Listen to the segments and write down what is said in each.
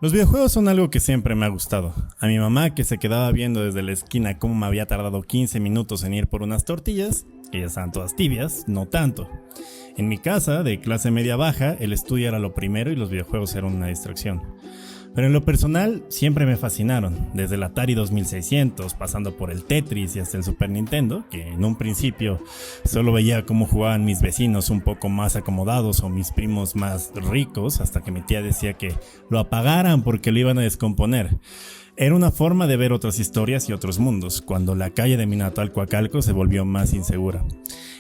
Los videojuegos son algo que siempre me ha gustado. A mi mamá, que se quedaba viendo desde la esquina cómo me había tardado 15 minutos en ir por unas tortillas, que ya estaban todas tibias, no tanto. En mi casa, de clase media baja, el estudio era lo primero y los videojuegos eran una distracción. Pero en lo personal, siempre me fascinaron, desde el Atari 2600, pasando por el Tetris y hasta el Super Nintendo, que en un principio solo veía cómo jugaban mis vecinos un poco más acomodados o mis primos más ricos, hasta que mi tía decía que lo apagaran porque lo iban a descomponer. Era una forma de ver otras historias y otros mundos, cuando la calle de mi natal Coacalco se volvió más insegura.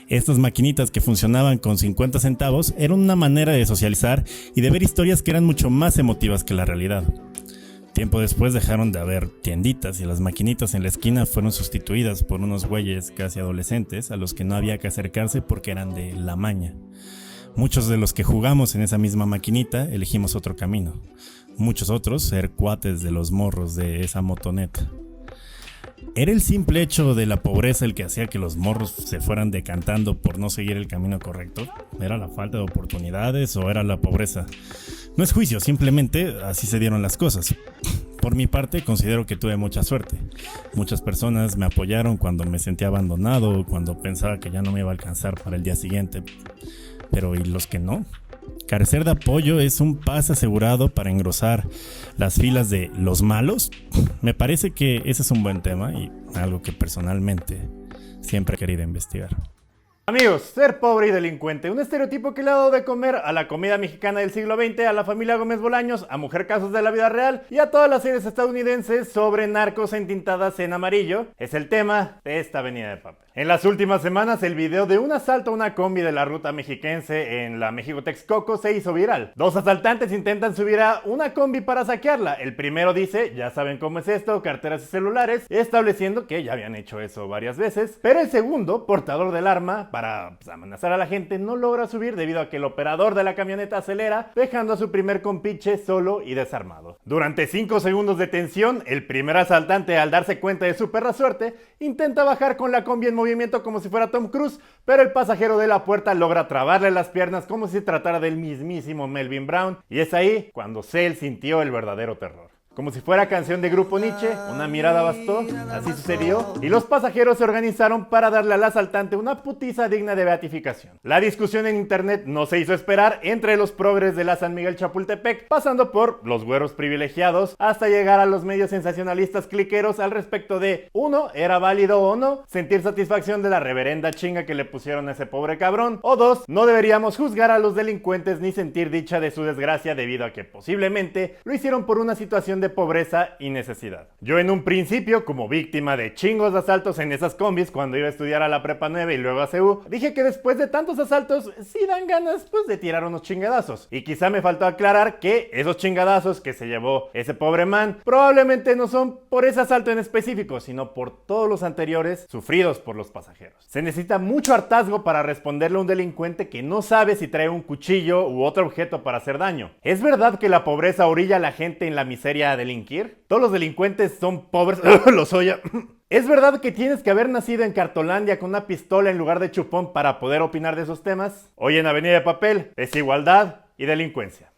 Estas maquinitas que funcionaban con 50 centavos eran una manera de socializar y de ver historias que eran mucho más emotivas que la realidad. Tiempo después dejaron de haber tienditas y las maquinitas en la esquina fueron sustituidas por unos güeyes casi adolescentes a los que no había que acercarse porque eran de la maña. Muchos de los que jugamos en esa misma maquinita elegimos otro camino. Muchos otros ser cuates de los morros de esa motoneta. ¿Era el simple hecho de la pobreza el que hacía que los morros se fueran decantando por no seguir el camino correcto? ¿Era la falta de oportunidades o era la pobreza? No es juicio, simplemente así se dieron las cosas. Por mi parte, considero que tuve mucha suerte. Muchas personas me apoyaron cuando me sentía abandonado, cuando pensaba que ya no me iba a alcanzar para el día siguiente. Pero ¿y los que no? Carecer de apoyo es un pase asegurado para engrosar las filas de los malos. Me parece que ese es un buen tema y algo que personalmente siempre he querido investigar. Amigos, ser pobre y delincuente, un estereotipo que le ha dado de comer a la comida mexicana del siglo XX, a la familia Gómez Bolaños, a Mujer Casos de la vida real y a todas las series estadounidenses sobre narcos entintadas en amarillo, es el tema de esta avenida de papel. En las últimas semanas, el video de un asalto a una combi de la ruta mexiquense en la México-Texcoco se hizo viral. Dos asaltantes intentan subir a una combi para saquearla. El primero dice, ya saben cómo es esto, carteras y celulares, estableciendo que ya habían hecho eso varias veces. Pero el segundo, portador del arma, para amenazar a la gente, no logra subir debido a que el operador de la camioneta acelera, dejando a su primer compinche solo y desarmado. Durante 5 segundos de tensión, el primer asaltante, al darse cuenta de su perra suerte, intenta bajar con la combi en movimiento como si fuera Tom Cruise, pero el pasajero de la puerta logra trabarle las piernas como si se tratara del mismísimo Melvin Brown, y es ahí cuando Cell sintió el verdadero terror. Como si fuera canción de Grupo Nietzsche, una mirada bastó, así sucedió, y los pasajeros se organizaron para darle al asaltante una putiza digna de beatificación. La discusión en internet no se hizo esperar entre los progres de la San Miguel Chapultepec, pasando por los güeros privilegiados, hasta llegar a los medios sensacionalistas cliqueros al respecto de 1. ¿Era válido o no sentir satisfacción de la reverenda chinga que le pusieron a ese pobre cabrón? O 2. No deberíamos juzgar a los delincuentes ni sentir dicha de su desgracia debido a que posiblemente lo hicieron por una situación de pobreza y necesidad. Yo en un principio, como víctima de chingos de asaltos en esas combis cuando iba a estudiar a la prepa 9 y luego a CU, dije que después de tantos asaltos sí dan ganas pues de tirar unos chingadazos. Y quizá me faltó aclarar que esos chingadazos que se llevó ese pobre man probablemente no son por ese asalto en específico, sino por todos los anteriores sufridos por los pasajeros. Se necesita mucho hartazgo para responderle a un delincuente que no sabe si trae un cuchillo u otro objeto para hacer daño. ¿Es verdad que la pobreza orilla a la gente en la miseria a delinquir? ¿Todos los delincuentes son pobres? Lozoya. ¿Es verdad que tienes que haber nacido en Cartolandia con una pistola en lugar de chupón para poder opinar de esos temas? Hoy en Avenida de Papel, desigualdad y delincuencia.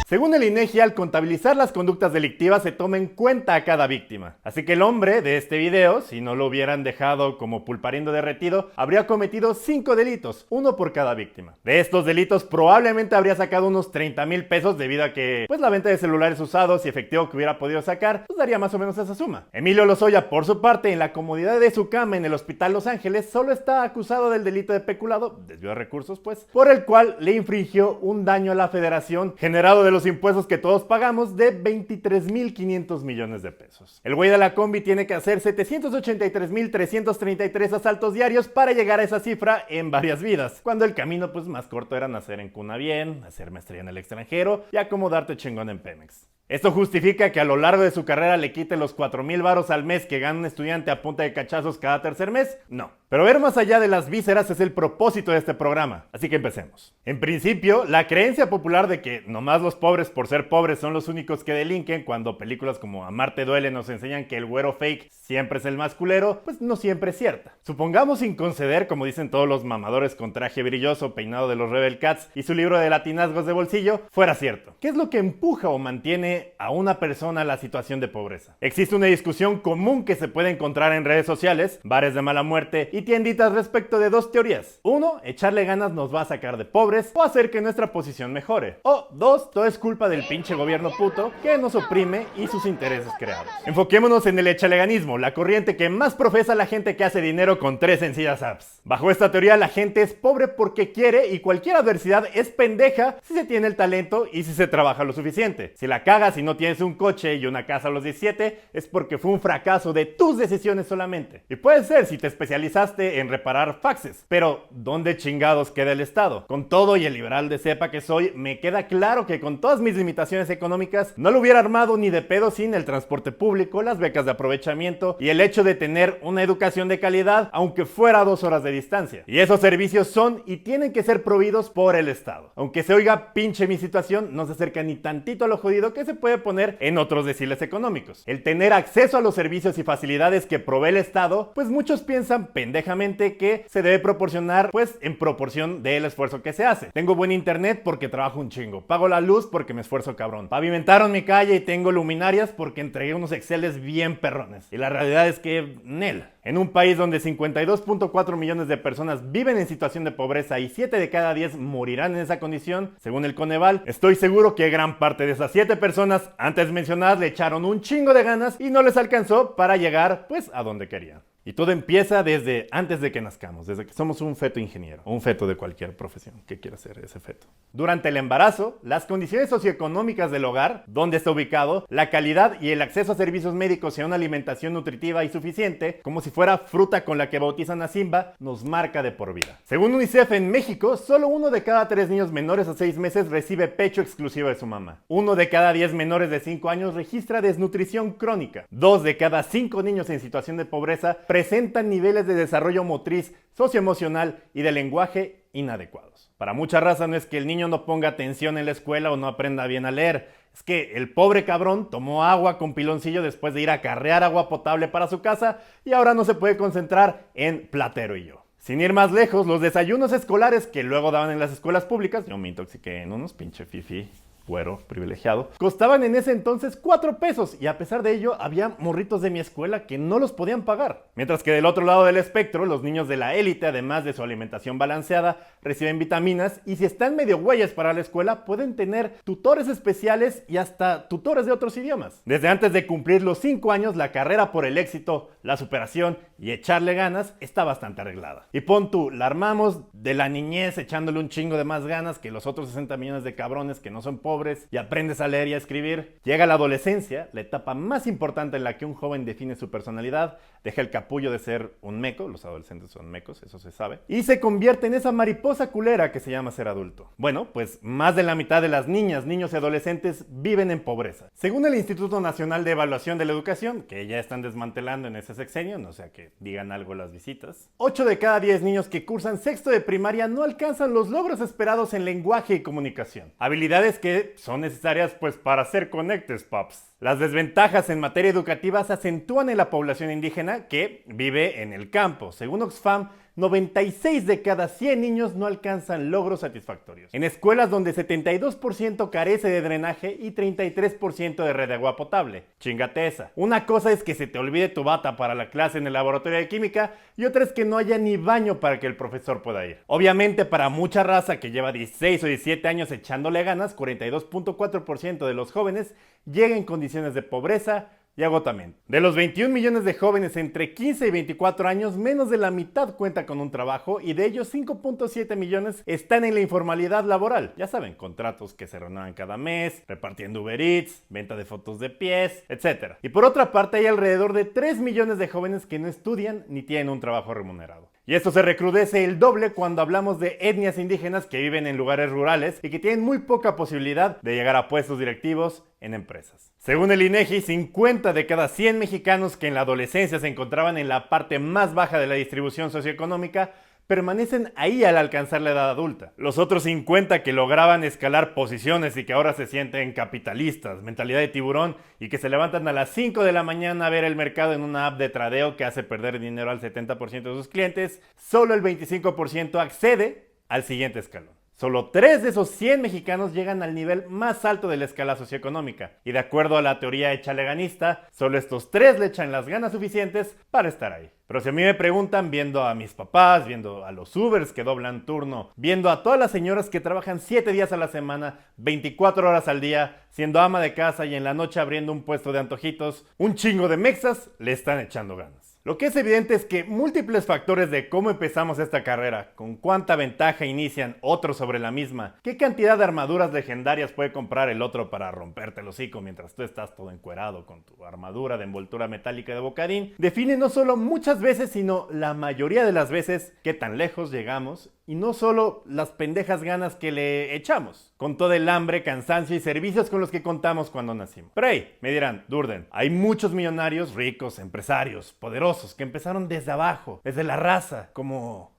Según el INEGI, al contabilizar las conductas delictivas se toma en cuenta a cada víctima. Así que el hombre de este video, si no lo hubieran dejado como pulparindo derretido, habría cometido 5 delitos, uno por cada víctima. De estos delitos probablemente habría sacado unos 30,000 pesos debido a que pues la venta de celulares usados y efectivo que hubiera podido sacar, pues daría más o menos esa suma. Emilio Lozoya, por su parte, en la comodidad de su cama en el Hospital Los Ángeles, solo está acusado del delito de peculado, desvío de recursos pues, por el cual le infringió un daño a la federación generado de los impuestos que todos pagamos de 23,500 millones de pesos. El güey de la combi tiene que hacer 783,333 asaltos diarios para llegar a esa cifra en varias vidas, cuando el camino pues más corto era nacer en cuna bien, hacer maestría en el extranjero y acomodarte chingón en Pemex. ¿Esto justifica que a lo largo de su carrera le quite los 4,000 varos al mes que gana un estudiante a punta de cachazos cada tercer mes? No. Pero ver más allá de las vísceras es el propósito de este programa, así que empecemos. En principio, la creencia popular de que nomás los pobres por ser pobres son los únicos que delinquen, cuando películas como Amarte duele nos enseñan que el güero fake siempre es el más culero, pues no siempre es cierta. Supongamos, sin conceder, como dicen todos los mamadores con traje brilloso, peinado de los Rebel Cats y su libro de latinazgos de bolsillo, fuera cierto. ¿Qué es lo que empuja o mantiene a una persona a la situación de pobreza? Existe una discusión común que se puede encontrar en redes sociales, bares de mala muerte y tienditas respecto de dos teorías. 1, echarle ganas nos va a sacar de pobres o hacer que nuestra posición mejore. O 2, todo es culpa del pinche gobierno puto que nos oprime y sus intereses creados. Enfoquémonos en el echaleganismo, la corriente que más profesa la gente que hace dinero con 3 sencillas apps. Bajo esta teoría, la gente es pobre porque quiere y cualquier adversidad es pendeja si se tiene el talento y si se trabaja lo suficiente. Si la cagas y no tienes un coche y una casa a los 17, es porque fue un fracaso de tus decisiones solamente. Y puede ser si te especializaste en reparar faxes, pero ¿dónde chingados queda el Estado? Con todo y el liberal de cepa que soy, me queda claro que con todas mis limitaciones económicas no lo hubiera armado ni de pedo sin el transporte público, las becas de aprovechamiento y el hecho de tener una educación de calidad, aunque fuera a 2 horas de distancia. Y esos servicios son y tienen que ser proveídos por el Estado. Aunque se oiga pinche mi situación, no se acerca ni tantito a lo jodido que se puede poner en otros deciles económicos. El tener acceso a los servicios y facilidades que provee el Estado, pues muchos piensan pendejamente que se debe proporcionar pues en proporción del esfuerzo que se hace. Tengo buen internet porque trabajo un chingo. Pago la luz porque me esfuerzo cabrón. Pavimentaron mi calle y tengo luminarias porque entregué unos exceles bien perrones. Y la realidad es que, nel. En un país donde 52.4 millones de personas viven en situación de pobreza y 7 de cada 10 morirán en esa condición, según el Coneval, estoy seguro que gran parte de esas 7 personas antes mencionadas le echaron un chingo de ganas y no les alcanzó para llegar pues a donde querían. Y todo empieza desde antes de que nazcamos, desde que somos un feto ingeniero, o un feto de cualquier profesión que quiera ser ese feto. Durante el embarazo, las condiciones socioeconómicas del hogar, donde está ubicado, la calidad y el acceso a servicios médicos y a una alimentación nutritiva y suficiente, como si fuera fruta con la que bautizan a Simba, nos marca de por vida. Según UNICEF, en México, solo 1 de cada 3 niños menores a 6 meses recibe pecho exclusivo de su mamá. 1 de cada 10 menores de 5 años registra desnutrición crónica. 2 de cada 5 niños en situación de pobreza presentan niveles de desarrollo motriz, socioemocional y de lenguaje inadecuados. Para mucha raza no es que el niño no ponga atención en la escuela o no aprenda bien a leer, es que el pobre cabrón tomó agua con piloncillo después de ir a acarrear agua potable para su casa y ahora no se puede concentrar en Platero y yo. Sin ir más lejos, los desayunos escolares que luego daban en las escuelas públicas, yo me intoxiqué en unos, pinche fifi, güero, privilegiado, costaban en ese entonces 4 pesos y a pesar de ello había morritos de mi escuela que no los podían pagar. Mientras que del otro lado del espectro, los niños de la élite, además de su alimentación balanceada, reciben vitaminas y si están medio güeyes para la escuela, pueden tener tutores especiales y hasta tutores de otros idiomas. Desde antes de cumplir los 5 años, la carrera por el éxito, la superación y echarle ganas está bastante arreglada. Y pon tú, la armamos de la niñez echándole un chingo de más ganas que los otros 60 millones de cabrones que no son pobres y aprendes a leer y a escribir. Llega la adolescencia, la etapa más importante en la que un joven define su personalidad, deja el capullo de ser un meco, los adolescentes son mecos, eso se sabe, y se convierte en esa mariposa culera que se llama ser adulto. Bueno, pues más de la mitad de las niñas, niños y adolescentes viven en pobreza. Según el Instituto Nacional de Evaluación de la Educación, que ya están desmantelando en ese sexenio, no sea que digan algo las visitas, 8 de cada 10 niños que cursan sexto de primaria no alcanzan los logros esperados en lenguaje y comunicación. Habilidades que son necesarias pues para ser conectes, paps. Las desventajas en materia educativa se acentúan en la población indígena que vive en el campo. Según Oxfam, 96 de cada 100 niños no alcanzan logros satisfactorios. En escuelas donde 72% carece de drenaje y 33% de red de agua potable. Chingate esa. Una cosa es que se te olvide tu bata para la clase en el laboratorio de química y otra es que no haya ni baño para que el profesor pueda ir. Obviamente para mucha raza que lleva 16 o 17 años echándole ganas, 42.4% de los jóvenes llegan en condiciones de pobreza y agotamiento. De los 21 millones de jóvenes entre 15 y 24 años, menos de la mitad cuenta con un trabajo y de ellos 5.7 millones están en la informalidad laboral. Ya saben, contratos que se renuevan cada mes, repartiendo Uber Eats, venta de fotos de pies, etc. Y por otra parte hay alrededor de 3 millones de jóvenes que no estudian ni tienen un trabajo remunerado. Y esto se recrudece el doble cuando hablamos de etnias indígenas que viven en lugares rurales y que tienen muy poca posibilidad de llegar a puestos directivos en empresas. Según el INEGI, 50 de cada 100 mexicanos que en la adolescencia se encontraban en la parte más baja de la distribución socioeconómica permanecen ahí al alcanzar la edad adulta. Los otros 50 que lograban escalar posiciones y que ahora se sienten capitalistas, mentalidad de tiburón y que se levantan a las 5 de la mañana a ver el mercado en una app de tradeo que hace perder dinero al 70% de sus clientes, solo el 25% accede al siguiente escalón. Solo 3 de esos 100 mexicanos llegan al nivel más alto de la escala socioeconómica. Y de acuerdo a la teoría echaleganista, solo estos 3 le echan las ganas suficientes para estar ahí. Pero si a mí me preguntan, viendo a mis papás, viendo a los Ubers que doblan turno, viendo a todas las señoras que trabajan 7 días a la semana, 24 horas al día, siendo ama de casa y en la noche abriendo un puesto de antojitos, un chingo de mexas le están echando ganas. Lo que es evidente es que múltiples factores de cómo empezamos esta carrera, con cuánta ventaja inician otros sobre la misma, qué cantidad de armaduras legendarias puede comprar el otro para romperte el hocico mientras tú estás todo encuerado con tu armadura de envoltura metálica de bocadín, define no solo muchas veces, sino la mayoría de las veces qué tan lejos llegamos y no solo las pendejas ganas que le echamos, con todo el hambre, cansancio y servicios con los que contamos cuando nacimos. Pero hey, me dirán, Durden, hay muchos millonarios, ricos, empresarios, poderosos, que empezaron desde abajo, desde la raza, como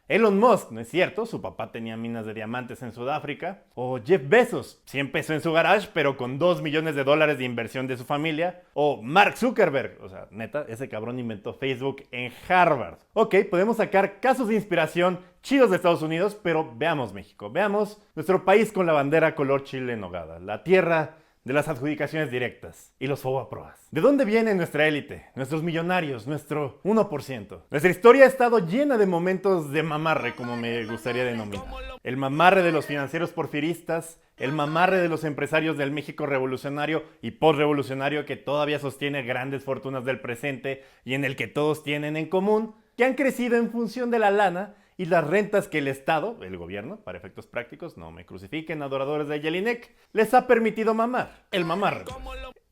Elon Musk, ¿no es cierto? Su papá tenía minas de diamantes en Sudáfrica. O Jeff Bezos, sí empezó en su garage, pero con $2 millones de inversión de su familia. O Mark Zuckerberg, o sea, neta, ese cabrón inventó Facebook en Harvard. Ok, podemos sacar casos de inspiración chidos de Estados Unidos, pero veamos México, veamos nuestro país con la bandera color chile en nogada, la tierra de las adjudicaciones directas y los fobaproas. ¿De dónde viene nuestra élite? Nuestros millonarios, nuestro 1%. Nuestra historia ha estado llena de momentos de mamarre, como me gustaría denominar. El mamarre de los financieros porfiristas, el mamarre de los empresarios del México revolucionario y postrevolucionario que todavía sostiene grandes fortunas del presente y en el que todos tienen en común que han crecido en función de la lana y las rentas que el Estado, el gobierno, para efectos prácticos, no me crucifiquen adoradores de Jelinek, les ha permitido mamar. El mamarre.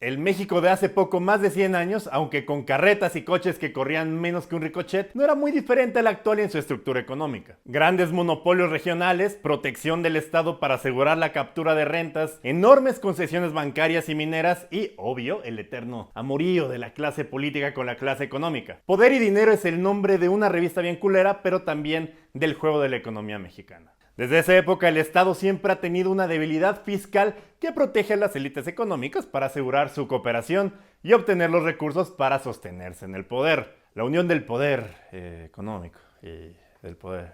El México de hace poco más de 100 años, aunque con carretas y coches que corrían menos que un ricochet, no era muy diferente al actual en su estructura económica. Grandes monopolios regionales, protección del Estado para asegurar la captura de rentas, enormes concesiones bancarias y mineras y, obvio, el eterno amorío de la clase política con la clase económica. Poder y dinero es el nombre de una revista bien culera, pero también del juego de la economía mexicana. Desde esa época el Estado siempre ha tenido una debilidad fiscal que protege a las élites económicas para asegurar su cooperación y obtener los recursos para sostenerse en el poder. La unión del poder económico y del poder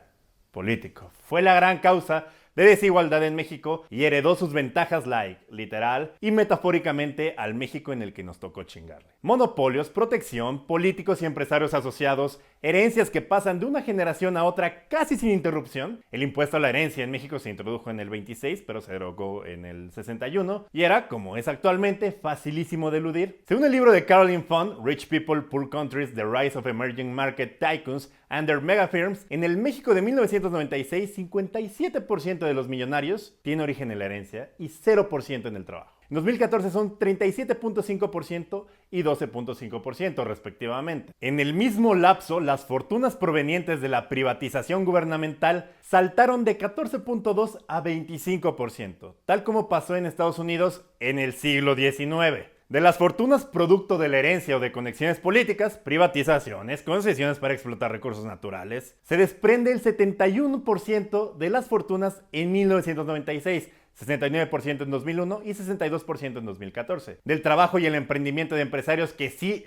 político fue la gran causa de desigualdad en México y heredó sus ventajas literal y metafóricamente al México en el que nos tocó chingarle. Monopolios, protección, políticos y empresarios asociados, herencias que pasan de una generación a otra casi sin interrupción. El impuesto a la herencia en México se introdujo en el 26, pero se derogó en el 61 y era, como es actualmente, facilísimo de eludir. Según el libro de Caroline Fund, Rich People, Poor Countries, The Rise of Emerging Market Tycoons and Their Mega Firms, en el México de 1996, 57% de los millonarios tiene origen en la herencia y 0% en el trabajo. En 2014 son 37.5% y 12.5% respectivamente. En el mismo lapso, las fortunas provenientes de la privatización gubernamental saltaron de 14.2 a 25%, tal como pasó en Estados Unidos en el siglo XIX. De las fortunas producto de la herencia o de conexiones políticas, privatizaciones, concesiones para explotar recursos naturales, se desprende el 71% de las fortunas en 1996, 69% en 2001 y 62% en 2014. Del trabajo y el emprendimiento de empresarios que sí,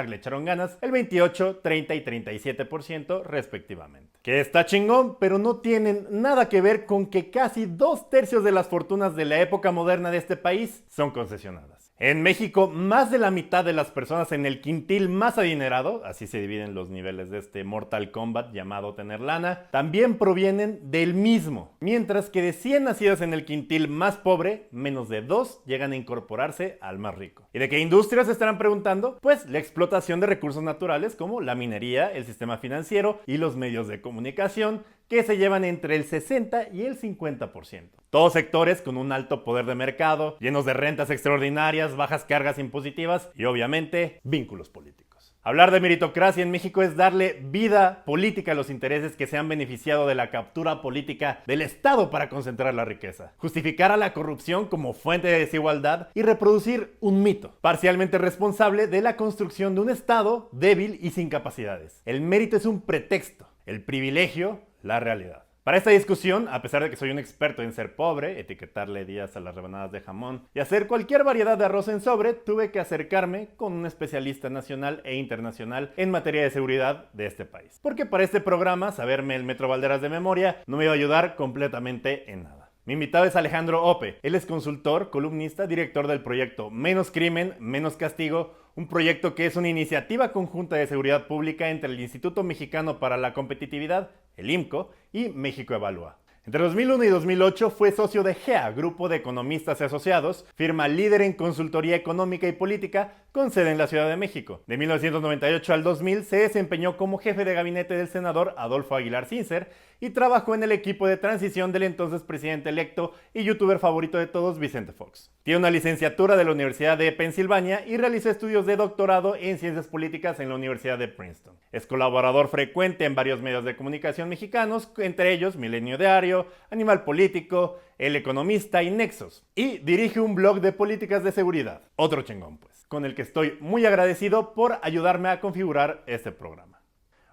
le echaron ganas, el 28, 30 y 37% respectivamente. Que está chingón, pero no tienen nada que ver con que casi 2/3 de las fortunas de la época moderna de este país son concesionadas. En México, más de la mitad de las personas en el quintil más adinerado, así se dividen los niveles de este Mortal Kombat llamado tener lana, también provienen del mismo. Mientras que de 100 nacidos en el quintil más pobre, menos de 2 llegan a incorporarse al más rico. ¿Y de qué industrias se estarán preguntando? Pues la explotación de recursos naturales como la minería, el sistema financiero y los medios de comunicación, que se llevan entre el 60 y el 50%. Todos sectores con un alto poder de mercado, llenos de rentas extraordinarias, bajas cargas impositivas y obviamente vínculos políticos. Hablar de meritocracia en México es darle vida política a los intereses que se han beneficiado de la captura política del Estado para concentrar la riqueza, justificar a la corrupción como fuente de desigualdad y reproducir un mito, parcialmente responsable de la construcción de un Estado débil y sin capacidades. El mérito es un pretexto, el privilegio, la realidad. Para esta discusión, a pesar de que soy un experto en ser pobre, etiquetarle días a las rebanadas de jamón y hacer cualquier variedad de arroz en sobre, tuve que acercarme con un especialista nacional e internacional en materia de seguridad de este país. Porque para este programa, saberme el Metro Valderas de memoria no me iba a ayudar completamente en nada. Mi invitado es Alejandro Ope. Él es consultor, columnista, director del proyecto Menos Crimen, Menos Castigo, un proyecto que es una iniciativa conjunta de seguridad pública entre el Instituto Mexicano para la Competitividad, el IMCO, y México Evalúa. Entre 2001 y 2008 fue socio de GEA, Grupo de Economistas y Asociados, firma líder en consultoría económica y política con sede en la Ciudad de México. De 1998 al 2000 se desempeñó como jefe de gabinete del senador Adolfo Aguilar Sincer y trabajó en el equipo de transición del entonces presidente electo y youtuber favorito de todos, Vicente Fox. Tiene una licenciatura de la Universidad de Pensilvania y realizó estudios de doctorado en Ciencias Políticas en la Universidad de Princeton. Es colaborador frecuente en varios medios de comunicación mexicanos, entre ellos Milenio Diario, Animal Político, El Economista y Nexos. Y dirige un blog de políticas de seguridad, otro chingón pues, con el que estoy muy agradecido por ayudarme a configurar este programa.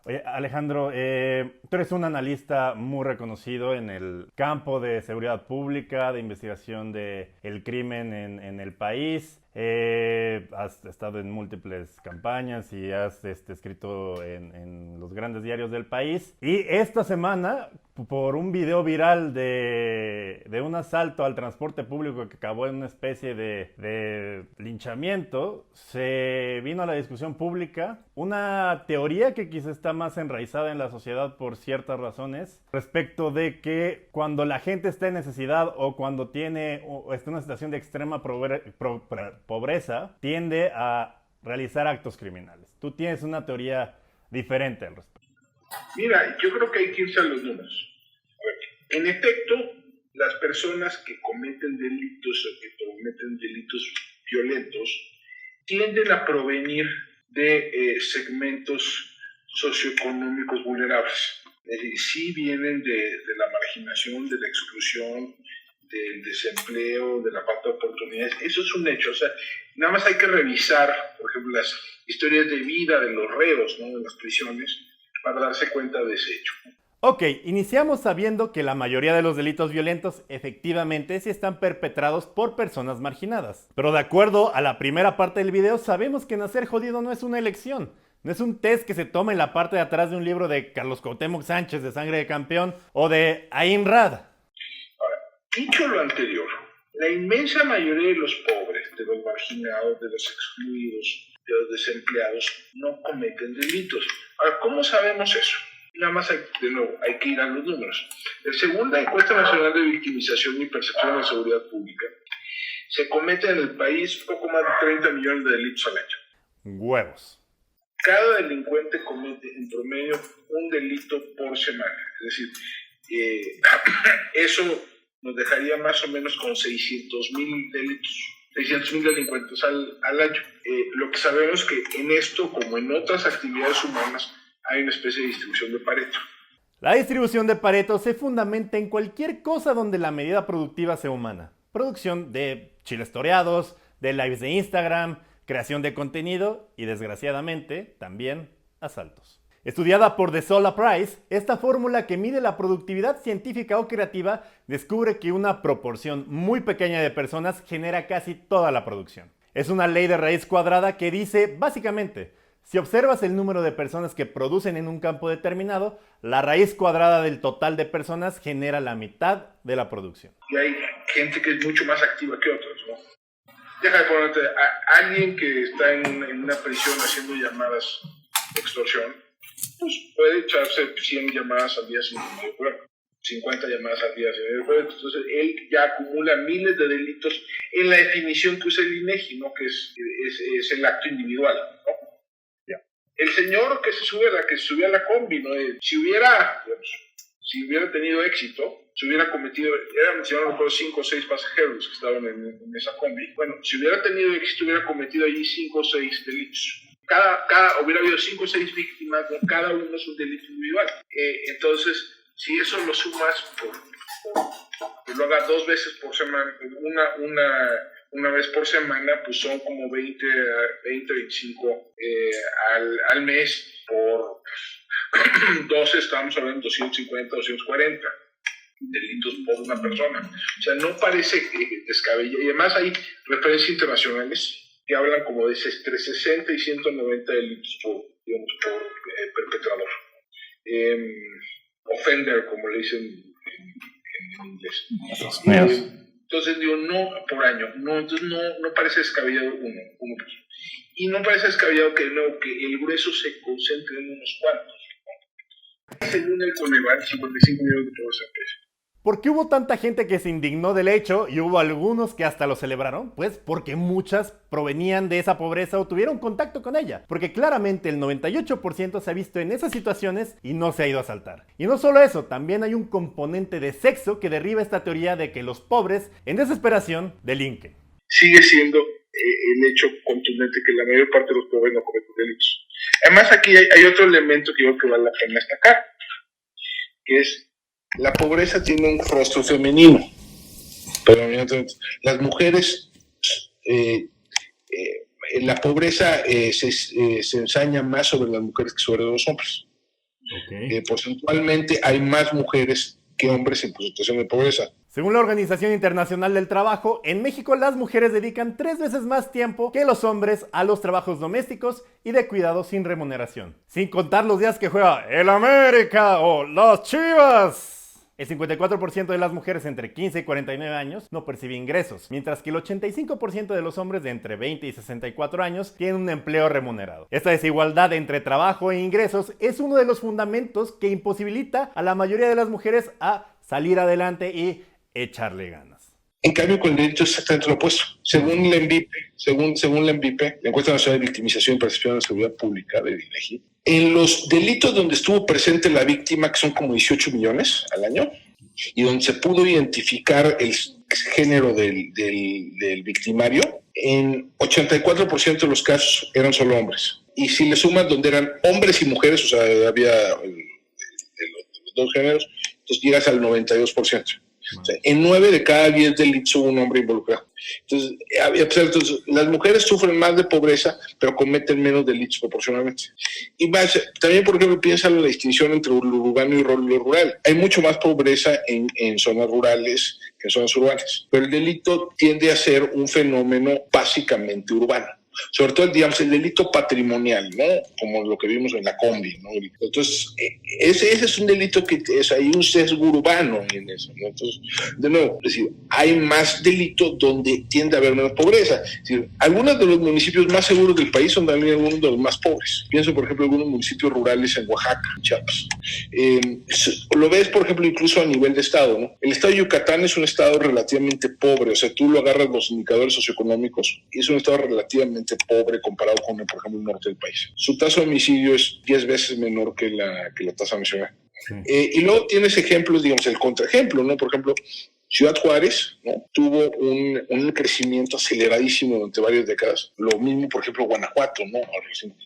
Oye, Alejandro, tú eres un analista muy reconocido en el campo de seguridad pública, de investigación del crimen en el país. Has estado en múltiples campañas y has escrito en los grandes diarios del país. Y esta semana, por un video viral de un asalto al transporte público que acabó en una especie de linchamiento, se vino a la discusión pública una teoría que quizá está más enraizada en la sociedad por ciertas razones, respecto de que cuando la gente está en necesidad o cuando tiene o está en una situación de extrema pobreza, tiende a realizar actos criminales. Tú tienes una teoría diferente al respecto. Mira, yo creo que hay que irse a los números. A ver, en efecto, las personas que cometen delitos o que cometen delitos violentos tienden a provenir de segmentos socioeconómicos vulnerables. Es decir, sí vienen de la marginación, de la exclusión, del desempleo, de la falta de oportunidades. Eso es un hecho. O sea, nada más hay que revisar, por ejemplo, las historias de vida de los reos, ¿no?, en las prisiones, para darse cuenta de ese hecho. Ok, iniciamos sabiendo que la mayoría de los delitos violentos efectivamente sí están perpetrados por personas marginadas. Pero de acuerdo a la primera parte del video, sabemos que nacer jodido no es una elección. No es un test que se toma en la parte de atrás de un libro de Carlos Cuauhtémoc Sánchez de Sangre de Campeón o de Ayn Rand. Ahora, dicho lo anterior, la inmensa mayoría de los pobres, de los marginados, de los excluidos, de los desempleados, no cometen delitos. Ahora, ¿cómo sabemos eso? Nada más de nuevo, hay que ir a los números. La segunda encuesta nacional de victimización y percepción de seguridad pública, se cometen en el país poco más de 30 millones de delitos al año. Huevos. Cada delincuente comete en promedio un delito por semana. Es decir, eso nos dejaría más o menos con 600,000 delitos, 600,000 delincuentes al año. Lo que sabemos es que en esto, como en otras actividades humanas, hay una especie de distribución de Pareto. La distribución de Pareto se fundamenta en cualquier cosa donde la medida productiva sea humana. Producción de chiles toreados, de lives de Instagram, creación de contenido y, desgraciadamente, también asaltos. Estudiada por De Sola Price, esta fórmula que mide la productividad científica o creativa descubre que una proporción muy pequeña de personas genera casi toda la producción. Es una ley de raíz cuadrada que dice, básicamente, si observas el número de personas que producen en un campo determinado, la raíz cuadrada del total de personas genera la mitad de la producción. Y hay gente que es mucho más activa que otros, ¿no? Deja de ponerte a alguien que está en una prisión haciendo llamadas de extorsión, pues puede echarse 100 llamadas al día sin ningún problema, 50 llamadas al día sin ningún problema. Entonces él ya acumula miles de delitos en la definición que usa el INEGI, ¿no?, que es el acto individual, ¿no? El señor que se sube a la combi, ¿no?, si hubiera tenido éxito, si hubiera cometido, eran 5 o 6 pasajeros que estaban en esa combi, bueno, si hubiera tenido éxito, hubiera cometido allí 5 o 6 delitos. hubiera habido 5 o 6 víctimas, ¿no? Cada uno es un delito individual. Entonces, si eso lo sumas, pues lo haga 2 veces por semana, una vez por semana, pues son como 25 al mes. Por 12 estamos hablando de 250, 240 delitos por una persona. O sea, no parece descabellado. Y además hay referencias internacionales que hablan como de entre 60 y 190 delitos por perpetrador. Offender, como le dicen en inglés. Entonces digo, no por año. Entonces no parece descabellado uno. Y no parece descabellado que el grueso se concentre en unos cuantos. Según el Coneval, 55 millones de población. ¿Por qué hubo tanta gente que se indignó del hecho y hubo algunos que hasta lo celebraron? Pues porque muchas provenían de esa pobreza o tuvieron contacto con ella. Porque claramente el 98% se ha visto en esas situaciones y no se ha ido a asaltar. Y no solo eso, también hay un componente de sexo que derriba esta teoría de que los pobres, en desesperación, delinquen. Sigue siendo el hecho contundente que la mayor parte de los pobres no cometen delitos. Además, aquí hay otro elemento que yo creo que vale la pena destacar, que es la pobreza tiene un rostro femenino, pero las mujeres, la pobreza se ensaña más sobre las mujeres que sobre los hombres. Okay. Porcentualmente hay más mujeres que hombres en situación de pobreza. Según la Organización Internacional del Trabajo, en México las mujeres dedican 3 veces más tiempo que los hombres a los trabajos domésticos y de cuidado sin remuneración. Sin contar los días que juega el América o las Chivas. El 54% de las mujeres entre 15 y 49 años no percibe ingresos, mientras que el 85% de los hombres de entre 20 y 64 años tienen un empleo remunerado. Esta desigualdad entre trabajo e ingresos es uno de los fundamentos que imposibilita a la mayoría de las mujeres a salir adelante y echarle ganas. En cambio, con el delito es exactamente lo opuesto. Según la ENVIPE, la Encuesta Nacional de Victimización y Percepción de la Seguridad Pública de INEGI, en los delitos donde estuvo presente la víctima, que son como 18 millones al año, y donde se pudo identificar el género del victimario, en 84% de los casos eran solo hombres. Y si le sumas donde eran hombres y mujeres, o sea, había de los dos géneros, entonces llegas al 92%. O sea, en 9 de cada 10 delitos hubo un hombre involucrado. Entonces, las mujeres sufren más de pobreza, pero cometen menos delitos proporcionalmente. Y más, también, por ejemplo, piensa en la distinción entre lo urbano y lo rural. Hay mucho más pobreza en zonas rurales que en zonas urbanas, pero el delito tiende a ser un fenómeno básicamente urbano. Sobre todo, digamos, el delito patrimonial, ¿no? Como lo que vimos en la combi, ¿no? Entonces, ese es un delito que hay un sesgo urbano en eso, ¿no? Entonces, de nuevo, es decir, hay más delito donde tiende a haber menos pobreza. Es decir, algunos de los municipios más seguros del país son también algunos de los más pobres. Pienso, por ejemplo, en algunos municipios rurales en Oaxaca, Chiapas. Lo ves, por ejemplo, incluso a nivel de estado, ¿no? El estado de Yucatán es un estado relativamente pobre, o sea, tú lo agarras los indicadores socioeconómicos y es un estado relativamente pobre comparado con, por ejemplo, el norte del país. Su tasa de homicidio es 10 veces menor que la tasa nacional. Sí. Y luego tienes ejemplos, digamos, el contraejemplo, ¿no? Por ejemplo, Ciudad Juárez, ¿no? Tuvo un crecimiento aceleradísimo durante varias décadas. Lo mismo, por ejemplo, Guanajuato, ¿no?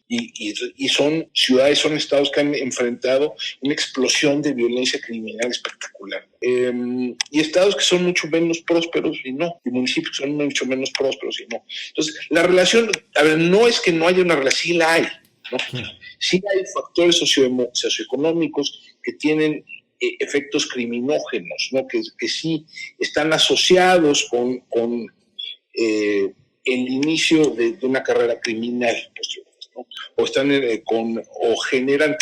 Y son ciudades, son estados que han enfrentado una explosión de violencia criminal espectacular. Y estados que son mucho menos prósperos y no. Y municipios que son mucho menos prósperos y no. Entonces, la relación, a ver, no es que no haya una relación, sí la hay, ¿no? Sí hay factores socioeconómicos que tienen efectos criminógenos, ¿no? Que sí están asociados con el inicio de una carrera criminal, ¿no? O están o generan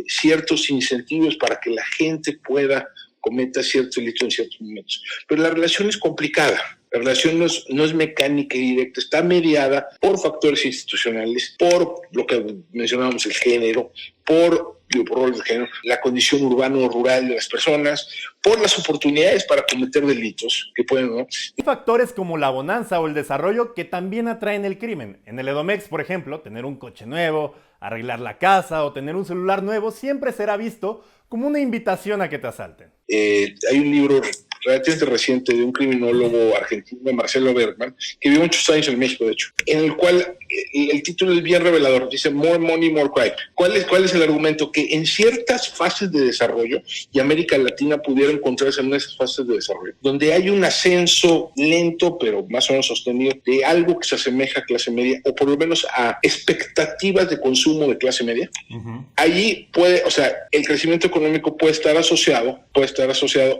ciertos incentivos para que la gente pueda cometer cierto delito en ciertos momentos. Pero la relación es complicada. La relación no es mecánica y directa, está mediada por factores institucionales, por lo que mencionábamos, el género, por roles de género, la condición urbano o rural de las personas, por las oportunidades para cometer delitos que pueden, ¿no? Hay factores como la bonanza o el desarrollo que también atraen el crimen. En el Edomex, por ejemplo, tener un coche nuevo, arreglar la casa o tener un celular nuevo siempre será visto como una invitación a que te asalten. Hay un libro relativamente reciente de un criminólogo argentino, Marcelo Bergman, que vivió muchos años en México, de hecho, en el cual el título es bien revelador, dice More Money, More Crime. ¿Cuál es el argumento? Que en ciertas fases de desarrollo, y América Latina pudiera encontrarse en esas fases de desarrollo, donde hay un ascenso lento, pero más o menos sostenido, de algo que se asemeja a clase media, o por lo menos a expectativas de consumo de clase media, allí el crecimiento económico puede estar asociado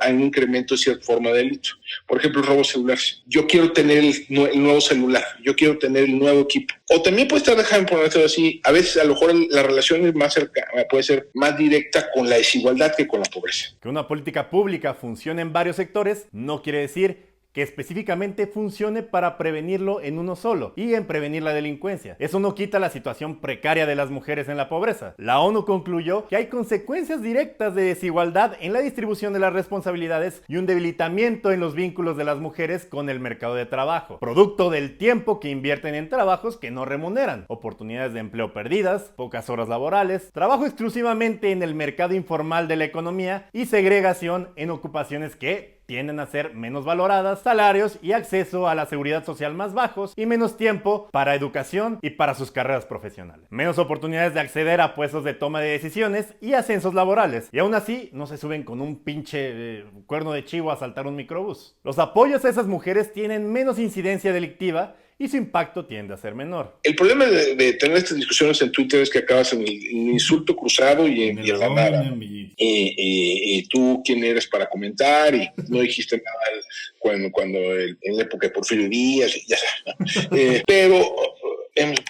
a un incremento de cierta forma de delito. Por ejemplo, el robo celular. Yo quiero tener el nuevo celular, yo quiero tener el nuevo equipo. O también puede estar, déjame ponerlo así, a veces a lo mejor la relación es más cercana, puede ser más directa con la desigualdad que con la pobreza. Que una política pública funcione en varios sectores no quiere decir que específicamente funcione para prevenirlo en uno solo y en prevenir la delincuencia. Eso no quita la situación precaria de las mujeres en la pobreza. La ONU concluyó que hay consecuencias directas de desigualdad en la distribución de las responsabilidades y un debilitamiento en los vínculos de las mujeres con el mercado de trabajo, producto del tiempo que invierten en trabajos que no remuneran, oportunidades de empleo perdidas, pocas horas laborales, trabajo exclusivamente en el mercado informal de la economía y segregación en ocupaciones que tienden a ser menos valoradas, salarios y acceso a la seguridad social más bajos y menos tiempo para educación y para sus carreras profesionales. Menos oportunidades de acceder a puestos de toma de decisiones y ascensos laborales. Y aún así, no se suben con un pinche cuerno de chivo a saltar un microbús. Los apoyos a esas mujeres tienen menos incidencia delictiva y su impacto tiende a ser menor. El problema de tener estas discusiones en Twitter es que acabas en el insulto cruzado y en la nada. Y tú, ¿quién eres para comentar? Y no dijiste nada cuando en la época de Porfirio Díaz, ya sabes. Pero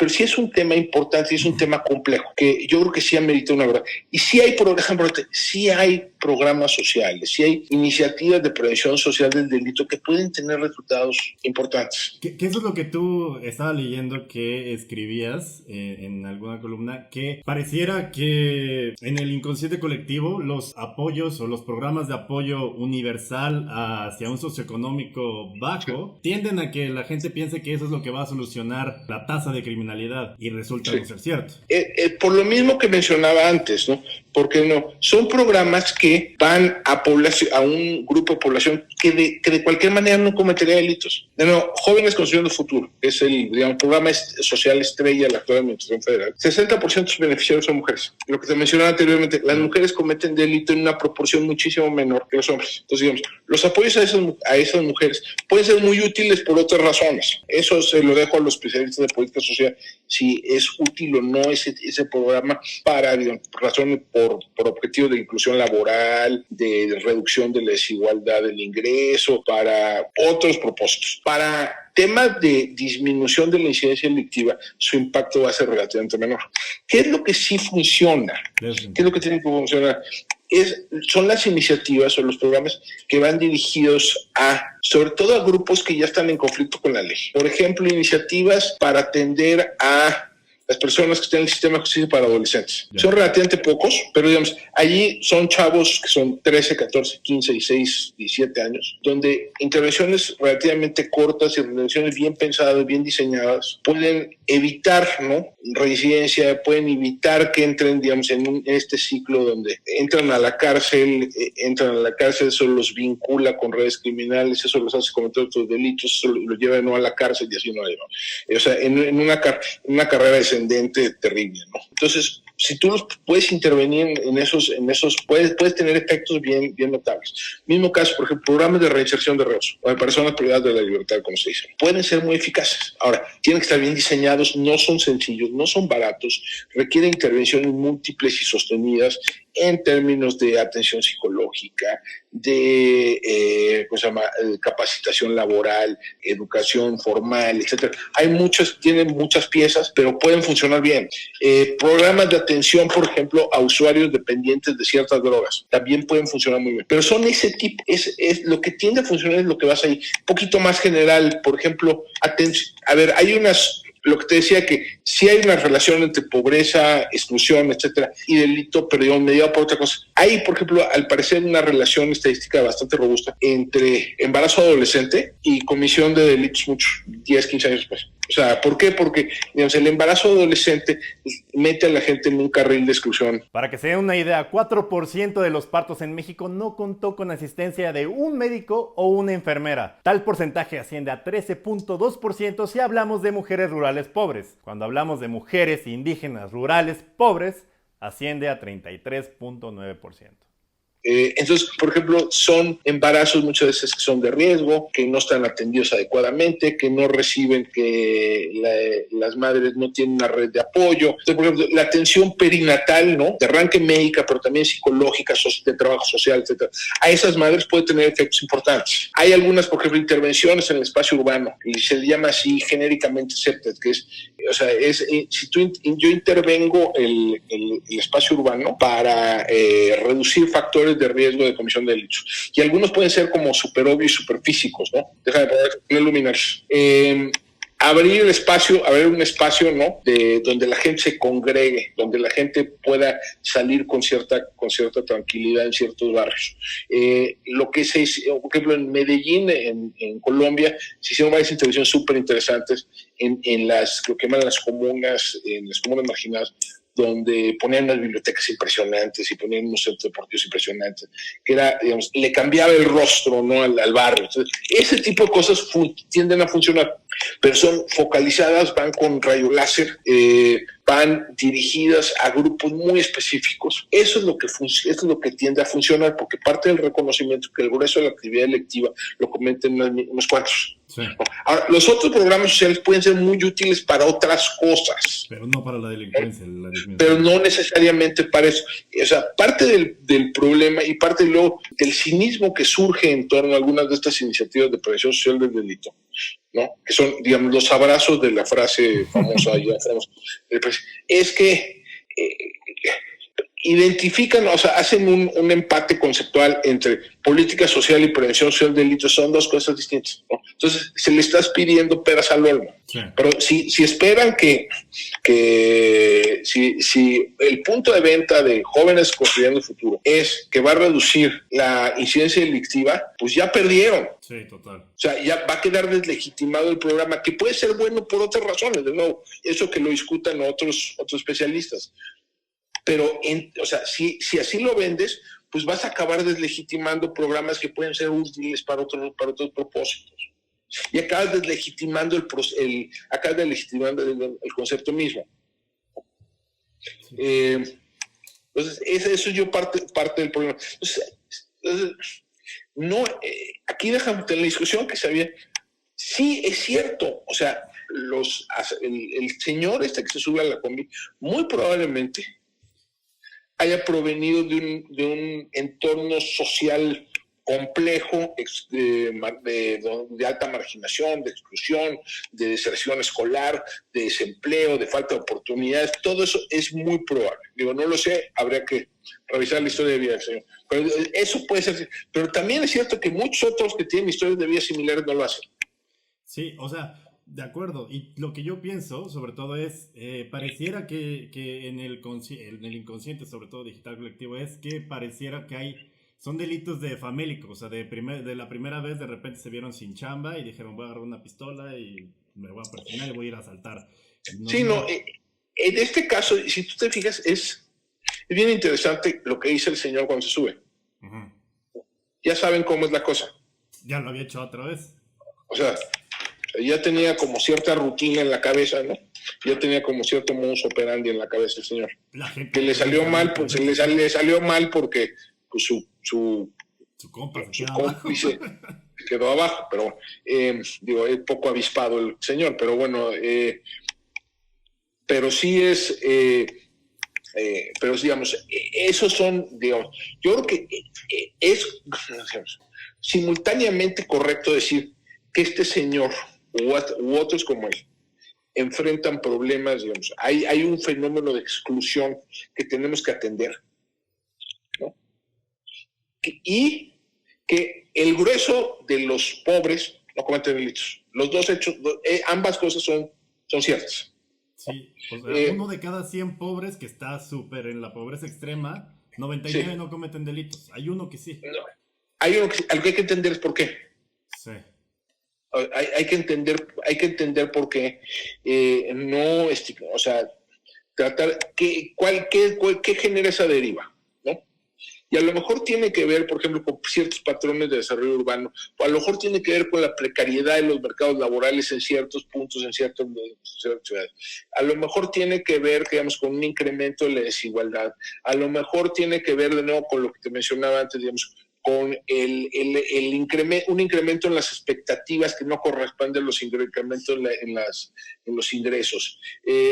sí es un tema importante y es un tema complejo, que yo creo que sí amerita una verdad. Y sí hay, por ejemplo, sí hay programas sociales, sí hay iniciativas de prevención social del delito que pueden tener resultados importantes. ¿Qué eso es lo que tú estabas leyendo que escribías en alguna columna? Que pareciera que en el inconsciente colectivo los apoyos o los programas de apoyo universal hacia un socioeconómico bajo tienden a que la gente piense que eso es lo que va a solucionar la tasa de criminalidad y resulta no ser cierto. Por lo mismo que mencionaba antes, ¿no? Porque no, son programas que van a un grupo de población que de cualquier manera no cometería delitos. Jóvenes Construyendo el Futuro es el programa social estrella de la actual Administración Federal. 60% de sus beneficiarios son mujeres. Lo que te mencionaba anteriormente, las mujeres cometen delito en una proporción muchísimo menor que los hombres. Entonces, digamos, los apoyos a esas mujeres pueden ser muy útiles por otras razones. Eso se lo dejo a los especialistas de política social, si es útil o no ese programa para, digamos, razones por objetivos de inclusión laboral, de reducción de la desigualdad del ingreso, para otros propósitos. Para temas de disminución de la incidencia delictiva, su impacto va a ser relativamente menor. ¿Qué es lo que sí funciona? ¿Qué es lo que tiene que funcionar? Son las iniciativas o los programas que van dirigidos sobre todo a grupos que ya están en conflicto con la ley. Por ejemplo, iniciativas para atender a las personas que están en el sistema de justicia para adolescentes. Son relativamente pocos, pero digamos, allí son chavos que son 13, 14, 15, 16, 17 años, donde intervenciones relativamente cortas y intervenciones bien pensadas, bien diseñadas, pueden evitar, ¿no?, reincidencia, pueden evitar que entren, digamos, en este ciclo donde entran a la cárcel, eso los vincula con redes criminales, eso los hace cometer otros delitos, eso los lleva no a la cárcel y así no. O sea, en una carrera descendente terrible, ¿no? Entonces, si tú puedes intervenir en esos puedes tener efectos bien notables. Mismo caso, por ejemplo, programas de reinserción de reos o de personas privadas de la libertad, como se dice, pueden ser muy eficaces. Ahora, tienen que estar bien diseñados, no son sencillos, no son baratos, requieren intervenciones múltiples y sostenidas en términos de atención psicológica, de capacitación laboral, educación formal, etcétera. Tienen muchas piezas, pero pueden funcionar bien. Programas de atención, por ejemplo, a usuarios dependientes de ciertas drogas, también pueden funcionar muy bien. Pero son ese tipo, es lo que tiende a funcionar, es lo que vas ahí. Un poquito más general, por ejemplo, lo que te decía, que sí hay una relación entre pobreza, exclusión, etcétera, y delito, pero digamos, mediado por otra cosa. Hay, por ejemplo, al parecer, una relación estadística bastante robusta entre embarazo adolescente y comisión de delitos 10, 15 años después. O sea, ¿por qué? Porque digamos, el embarazo adolescente mete a la gente en un carril de exclusión. Para que se den una idea, 4% de los partos en México no contó con asistencia de un médico o una enfermera. Tal porcentaje asciende a 13.2% si hablamos de mujeres rurales pobres. Cuando hablamos de mujeres indígenas rurales pobres, asciende a 33.9%. Entonces, por ejemplo, son embarazos muchas veces que son de riesgo, que no están atendidos adecuadamente, que no reciben, que las madres no tienen una red de apoyo. Entonces, por ejemplo, la atención perinatal, ¿no? De arranque médica, pero también psicológica, de trabajo social, etcétera. A esas madres puede tener efectos importantes. Hay algunas, por ejemplo, intervenciones en el espacio urbano, y se le llama así genéricamente CEPTED, que es, o sea, si yo intervengo el espacio urbano para reducir factores de riesgo de comisión de delitos. Y algunos pueden ser como súper obvios y súper físicos, ¿no? Déjame poner luminarios. Abrir un espacio, ¿no? Donde la gente se congregue, donde la gente pueda salir con cierta tranquilidad en ciertos barrios. Lo que se hizo, por ejemplo, en Medellín, en Colombia, se hicieron varias intervenciones súper interesantes en lo que llaman en las comunas marginadas, donde ponían unas bibliotecas impresionantes y ponían unos centros deportivos impresionantes, que era, digamos, le cambiaba el rostro, ¿no? al barrio. Entonces, ese tipo de cosas tienden a funcionar, pero son focalizadas, van con rayo láser, van dirigidas a grupos muy específicos. Eso es lo que tiende a funcionar, porque parte del reconocimiento que el grueso de la actividad electiva lo cometen unos cuantos. Sí. Ahora, los otros programas sociales pueden ser muy útiles para otras cosas. Pero no para la delincuencia. Pero no necesariamente para eso. O sea, parte del problema y parte luego del cinismo que surge en torno a algunas de estas iniciativas de prevención social del delito, ¿no? Que son, digamos, los abrazos de la frase famosa, es que identifican, o sea, hacen un empate conceptual entre política social y prevención social de delitos. Son dos cosas distintas, ¿no? Entonces, se le estás pidiendo peras al olmo. Sí. Pero si esperan si el punto de venta de Jóvenes Construyendo el Futuro es que va a reducir la incidencia delictiva, pues ya perdieron. Sí, total. O sea, ya va a quedar deslegitimado el programa, que puede ser bueno por otras razones, de nuevo, eso que lo discutan otros especialistas. Pero, o sea, si así lo vendes, pues vas a acabar deslegitimando programas que pueden ser útiles para otros propósitos. Y acabas deslegitimando el concepto mismo. Sí. Entonces, eso es parte del problema. Entonces, no, aquí dejamos en la discusión que se había. Sí, es cierto. O sea, el señor que se sube a la combi, muy probablemente haya provenido de un entorno social complejo, de alta marginación, de exclusión, de deserción escolar, de desempleo, de falta de oportunidades. Todo eso es muy probable. Digo, no lo sé, habría que revisar la historia de vida del señor. Pero eso puede ser. Pero también es cierto que muchos otros que tienen historias de vida similares no lo hacen. Sí, o sea, de acuerdo. Y lo que yo pienso, sobre todo, es, pareciera que en el inconsciente, sobre todo digital colectivo, es que pareciera que son delitos de famélico. O sea, de la primera vez de repente se vieron sin chamba y dijeron, voy a agarrar una pistola y me voy a persignar y voy a ir a asaltar. En este caso, si tú te fijas, es bien interesante lo que dice el señor cuando se sube. Uh-huh. Ya saben cómo es la cosa. Ya lo había hecho otra vez. O sea, ya tenía como cierta rutina en la cabeza, ¿no? Ya tenía como cierto modus operandi en la cabeza el señor. Que le salió mal, pues le salió mal porque pues, su cómplice quedó abajo, pero digo, es poco avispado el señor, pero bueno, pero sí es, pero digamos, esos son, digamos, yo creo que es simultáneamente correcto decir que este señor u otros como él enfrentan problemas, digamos, hay un fenómeno de exclusión que tenemos que atender, ¿no? Y que el grueso de los pobres no cometen delitos. Los dos hechos, ambas cosas son ciertas. Sí, o sea, uno de cada 100 pobres que está súper en la pobreza extrema, 99 sí. No cometen delitos. Hay uno que sí. No. Hay uno que algo que hay que entender es por qué. Sí. Hay que entender por qué no, o sea, tratar qué genera esa deriva, ¿no? Y a lo mejor tiene que ver, por ejemplo, con ciertos patrones de desarrollo urbano, o a lo mejor tiene que ver con la precariedad de los mercados laborales en ciertos puntos, en ciertas ciudades. A lo mejor tiene que ver, digamos, con un incremento de la desigualdad. A lo mejor tiene que ver, de nuevo, con lo que te mencionaba antes, digamos, con un incremento en las expectativas que no corresponden a los incrementos en los ingresos.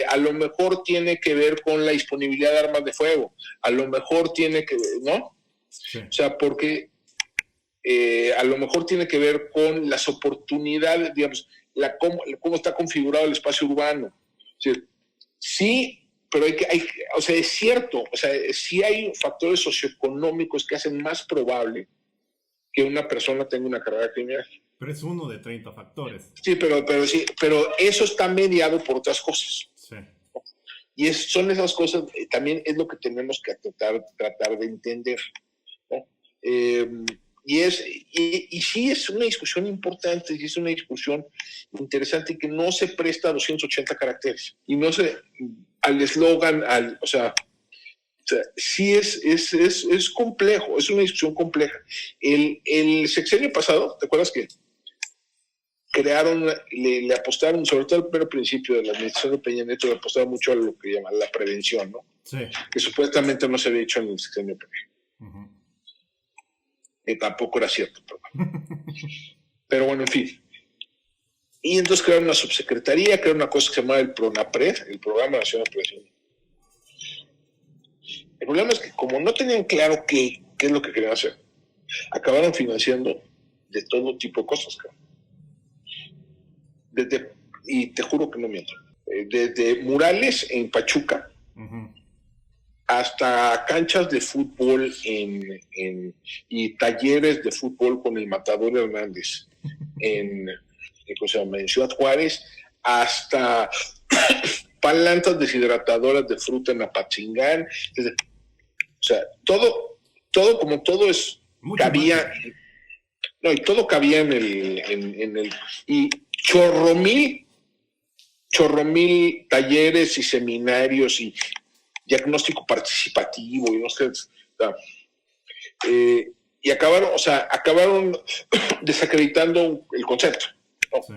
A lo mejor tiene que ver con la disponibilidad de armas de fuego. A lo mejor tiene que ver, ¿no? Sí. O sea, porque a lo mejor tiene que ver con las oportunidades, digamos, cómo está configurado el espacio urbano. O sea, sí, pero o sea, es cierto, o sea, sí hay factores socioeconómicos que hacen más probable que una persona tenga una carrera criminal. Pero es uno de 30 factores. Sí, pero eso está mediado por otras cosas. Sí. Y son esas cosas, también es lo que tenemos que tratar de entender, ¿no? Y sí es una discusión importante, y es una discusión interesante que no se presta a 280 caracteres. Y no se... al eslogan, o sea, sí es complejo, es una discusión compleja. El sexenio pasado, ¿te acuerdas que crearon, le apostaron, sobre todo al primer principio de la administración de Peña Nieto, le apostaron mucho a lo que llaman la prevención, ¿no? Sí. Que supuestamente no se había hecho en el sexenio previo. Uh-huh. Tampoco era cierto, pero bueno, en fin. Y entonces crearon una subsecretaría, crearon una cosa que se llamaba el PRONAPRED, el Programa Nacional de Prevención. El problema es que como no tenían claro qué es lo que querían hacer, acabaron financiando de todo tipo de cosas, y te juro que no miento, desde murales en Pachuca, uh-huh, hasta canchas de fútbol y talleres de fútbol con el Matador Hernández en Ciudad Juárez, hasta plantas deshidratadoras de fruta en Apatzingán. O sea, todo cabía, no, y todo cabía en el y chorro mil talleres y seminarios y diagnóstico participativo y no sé, y acabaron desacreditando el concepto. ¿No? Sí.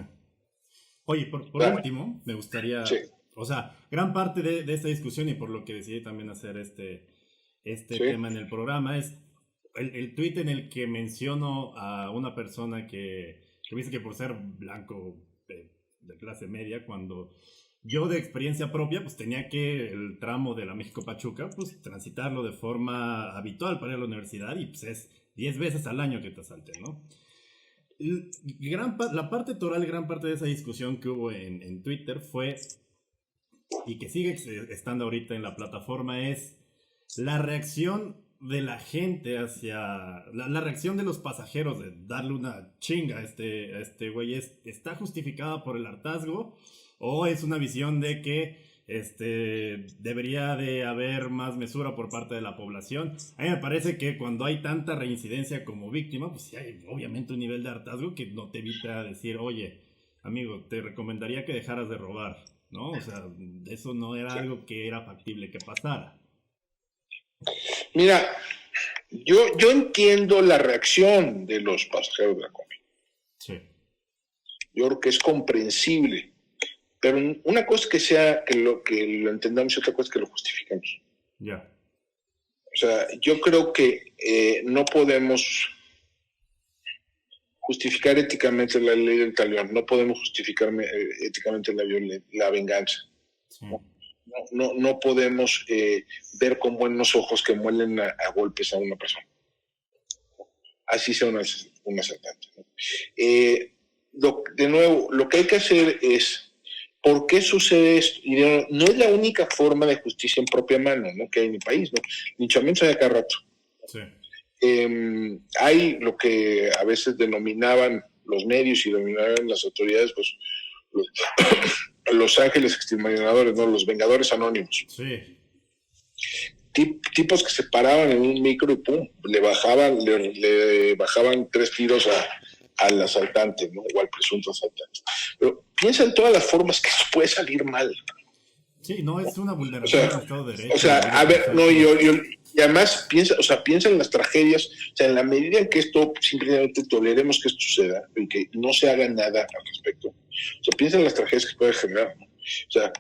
Oye, por último, me gustaría, sí, o sea, gran parte de esta discusión y por lo que decidí también hacer este sí, tema en el programa es el tuit en el que menciono a una persona que dice que por ser blanco de clase media, cuando yo de experiencia propia, pues tenía que el tramo de la México-Pachuca, pues transitarlo de forma habitual para ir a la universidad y pues es 10 veces al año que te asalten, ¿no? La parte toral, gran parte de esa discusión que hubo en Twitter fue, y que sigue estando ahorita en la plataforma, es la reacción de la gente hacia... La reacción de los pasajeros de darle una chinga a este güey, ¿está justificada por el hartazgo? ¿O es una visión de que debería de haber más mesura por parte de la población? A mí me parece que cuando hay tanta reincidencia como víctima, pues sí hay obviamente un nivel de hartazgo que no te evita decir, oye, amigo, te recomendaría que dejaras de robar, ¿no? O sea, eso no era algo que era factible que pasara. Mira, yo entiendo la reacción de los pasajeros de la combi. Sí. Yo creo que es comprensible. Pero una cosa que lo entendamos y otra cosa es que lo justificamos. Ya. Yeah. O sea, yo creo que no podemos justificar éticamente la ley del talión, no podemos justificar éticamente la venganza. Sí. No podemos ver con buenos ojos que muelen a golpes a una persona. Así sea un asaltante, ¿no? De nuevo, lo que hay que hacer es, ¿por qué sucede esto? Y no es la única forma de justicia en propia mano, ¿no?, que hay en el país, ¿no? Linchamientos hay a cada rato. Sí. Hay lo que a veces denominaban los medios y denominaban las autoridades, pues, los ángeles exterminadores, ¿no?, los vengadores anónimos. Sí. Tipos que se paraban en un micro y pum, le bajaban 3 tiros al asaltante, ¿no? O al presunto asaltante. Pero piensa en todas las formas que esto puede salir mal. Sí, no, es una vulneración del Estado de Derecho. O sea, a ver, no, y además piensa en las tragedias, o sea, en la medida en que esto simplemente toleremos que esto suceda y que no se haga nada al respecto, o sea, piensa en las tragedias que puede generar, ¿no? O sea,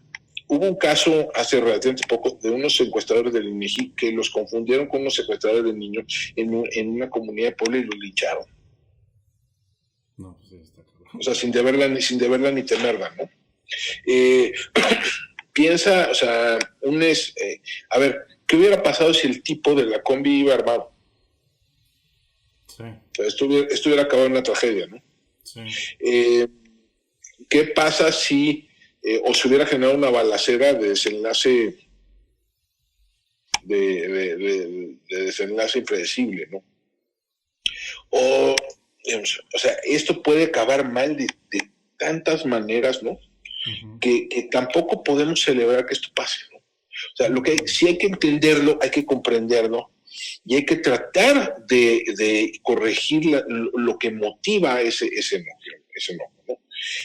hubo un caso hace relativamente poco de unos secuestradores del INEGI que los confundieron con unos secuestradores de niños en una comunidad de pueblo y los lincharon. No, pues está cabrón. O sea, sin deberla ni temerla, ¿no? Piensa, o sea, a ver, ¿qué hubiera pasado si el tipo de la combi iba armado? Sí. O sea, esto hubiera acabado en una tragedia, ¿no? Sí. ¿Qué pasa si o se hubiera generado una balacera de desenlace de desenlace impredecible, ¿no? O sea, esto puede acabar mal de tantas maneras, ¿no? Uh-huh. Que tampoco podemos celebrar que esto pase, ¿no? O sea, sí hay que entenderlo, hay que comprenderlo y hay que tratar de corregir lo que motiva ese enojo, ¿no?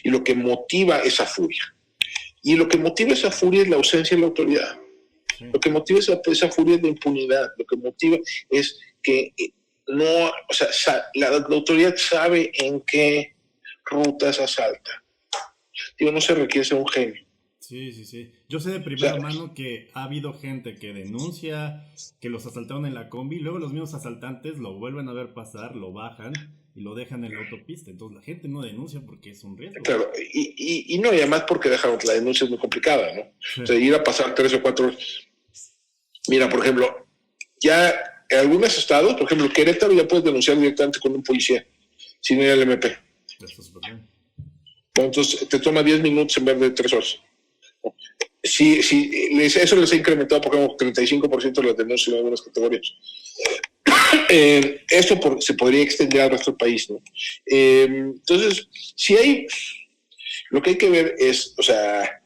Y lo que motiva esa furia. Y lo que motiva esa furia es la ausencia de la autoridad. Sí. Lo que motiva esa furia es la impunidad. Lo que motiva es que no, o sea, la autoridad sabe en qué rutas asalta. Digo, no se requiere ser un genio. Sí. Yo sé de primera mano que ha habido gente que denuncia que los asaltaron en la combi, y luego los mismos asaltantes lo vuelven a ver pasar, lo bajan y lo dejan en la autopista. Entonces la gente no denuncia porque es un riesgo. Claro, y no, y además porque la denuncia es muy complicada, ¿no? Sí. O sea, ir a pasar 3 o 4 horas. Mira, por ejemplo, ya en algunos estados, por ejemplo, Querétaro ya puedes denunciar directamente con un policía, sin ir al MP. Eso es súper bien. Entonces te toma 10 minutos en vez de 3 horas. Sí, eso les ha incrementado, por ejemplo, 35% de las denuncias en algunas categorías. Esto se podría extender al resto del país, ¿no? Entonces, lo que hay que ver es, o sea,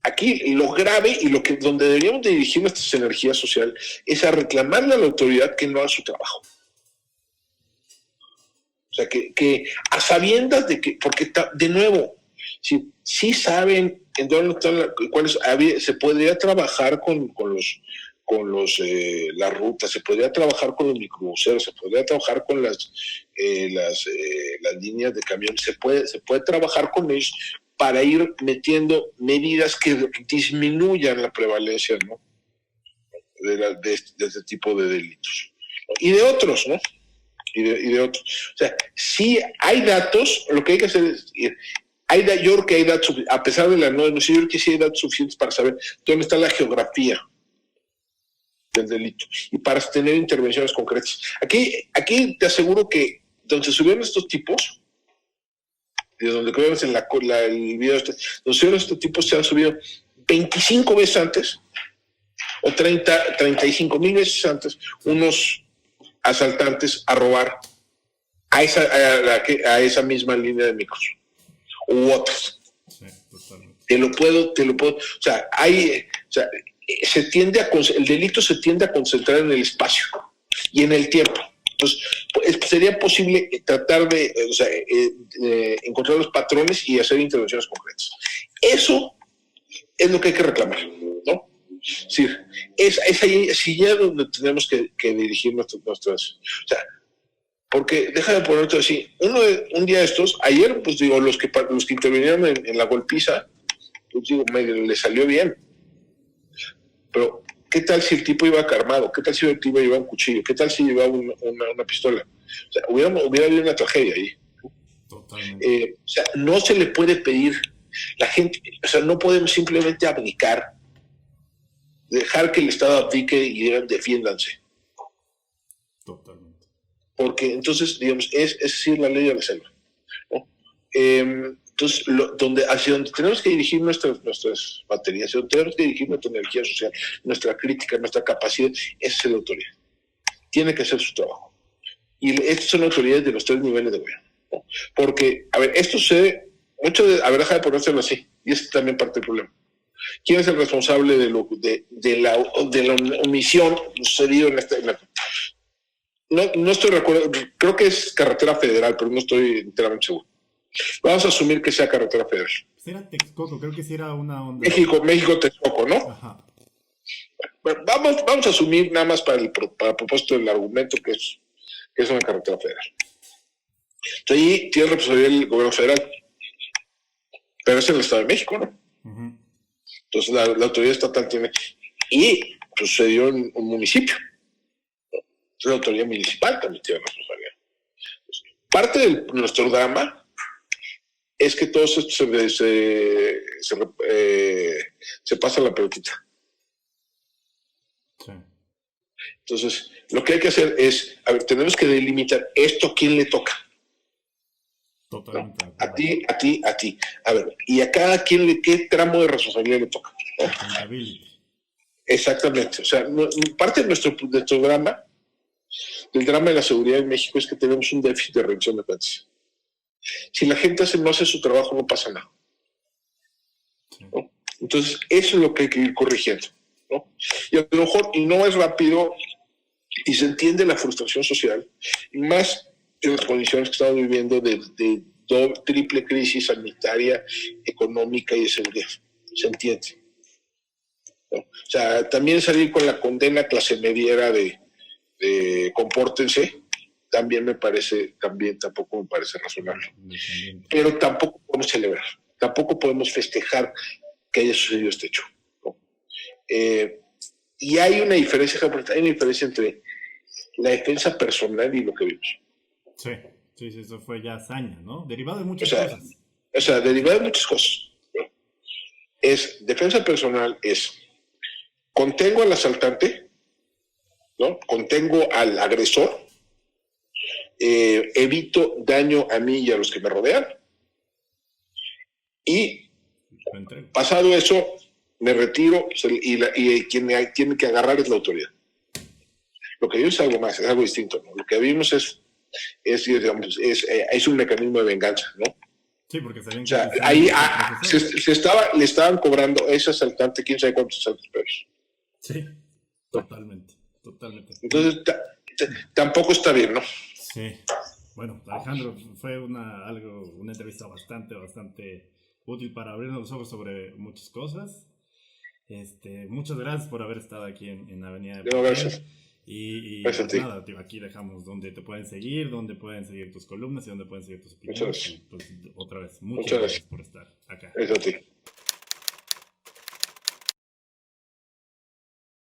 aquí lo grave y donde deberíamos dirigir nuestras energías sociales es a reclamarle a la autoridad que no haga su trabajo. O sea, que a sabiendas de que, porque de nuevo, sí saben en dónde están se podría trabajar con las rutas, se podría trabajar con los microbuseros, se podría trabajar con las líneas de camión, se puede trabajar con ellos para ir metiendo medidas que disminuyan la prevalencia, ¿no? de este tipo de delitos, ¿no? Y de otros, ¿no? Y de otros. O sea, sí hay datos, lo que hay que hacer es yo creo que hay datos, a pesar de la no denuncia, yo creo que sí hay datos suficientes para saber dónde está la geografía del delito y para tener intervenciones concretas. Aquí te aseguro que donde se subieron estos tipos, de donde vemos en el video donde subieron estos tipos se han subido 25 veces antes o 35,000 veces antes unos asaltantes a robar a esa misma línea de micros u otras. Sí, totalmente. Te lo puedo, o sea, el delito se tiende a concentrar en el espacio y en el tiempo. Entonces, sería posible tratar de encontrar los patrones y hacer intervenciones concretas. Eso es lo que hay que reclamar, ¿no? Sí, es ahí ya donde tenemos que dirigir nuestras, o sea, porque deja de ponerte así, un día de estos, ayer, pues digo, los que intervinieron en la golpiza, pues digo, le salió bien, pero ¿qué tal si el tipo iba armado? ¿Qué tal si el tipo llevaba un cuchillo? ¿Qué tal si llevaba una pistola? O sea, hubiera habido una tragedia ahí. Totalmente. O sea, no se le puede pedir, la gente, o sea, no podemos simplemente abdicar, dejar que el Estado abdique y digan defiéndanse. Totalmente. Porque entonces, digamos, es decir, la ley de la selva, ¿no? Entonces, hacia donde tenemos que dirigir nuestras baterías, hacia donde tenemos que dirigir nuestra energía social, nuestra crítica, nuestra capacidad, es la autoridad. Tiene que hacer su trabajo. Y estas son autoridades de los 3 niveles de gobierno, ¿no? Porque, a ver, esto sucede, a ver, deja de ponérselo así, y es también parte del problema. ¿Quién es el responsable de la omisión sucedido no estoy de acuerdo, creo que es carretera federal, pero no estoy enteramente seguro. Vamos a asumir que sea carretera federal. Pues era Texcoco, creo que sí era una onda. México, Texcoco, ¿no? Ajá. Bueno, vamos a asumir nada más para propósito del argumento que es una carretera federal. Entonces, ahí tiene responsabilidad el gobierno federal, pero es en el Estado de México, ¿no? Uh-huh. Entonces la autoridad estatal tiene, y sucedió en un municipio. Entonces la autoridad municipal también tiene responsabilidad. Parte de nuestro drama es que todo esto se pasa la pelotita. Sí. Entonces, lo que hay que hacer es, a ver, tenemos que delimitar esto a quién le toca. Totalmente. ¿No? A ti. A ver, y a cada quien qué tramo de responsabilidad le toca. ¿No? Exactamente. O sea, parte de nuestro drama, del drama de la seguridad en México, es que tenemos un déficit de rendición de cuentas. Si la gente no hace su trabajo, no pasa nada. ¿No? Entonces, eso es lo que hay que ir corrigiendo, ¿no? Y a lo mejor, y no es rápido, y se entiende la frustración social, y más en las condiciones que estamos viviendo de triple crisis sanitaria, económica y de seguridad. Se entiende, ¿no? O sea, también salir con la condena clase mediera de compórtense, tampoco me parece razonable. Pero tampoco podemos celebrar, tampoco podemos festejar que haya sucedido este hecho, ¿no? Y hay una diferencia entre la defensa personal y lo que vimos. Sí, eso fue ya hazaña, ¿no? Derivado de muchas cosas. O sea, derivado de muchas cosas, ¿no? Defensa personal es, contengo al asaltante, ¿no? Contengo al agresor, evito daño a mí y a los que me rodean, y pasado eso, me retiro y quien tiene que agarrar es la autoridad. Lo que vimos es algo más, es algo distinto, ¿no? Lo que vimos es un mecanismo de venganza, ¿no? Sí, porque o sea, ahí le estaban cobrando a ese asaltante quién sabe cuántos asaltos peores. Sí, totalmente. Entonces, tampoco está bien, ¿no? Sí. Bueno, Alejandro, fue una entrevista bastante útil para abrirnos los ojos sobre muchas cosas. Muchas gracias por haber estado aquí en Avenida de Gracias. Y nada, tío, aquí dejamos donde te pueden seguir, donde pueden seguir tus columnas y donde pueden seguir tus opiniones. Muchas gracias. Pues, otra vez, muchas gracias por estar acá. Eso a ti.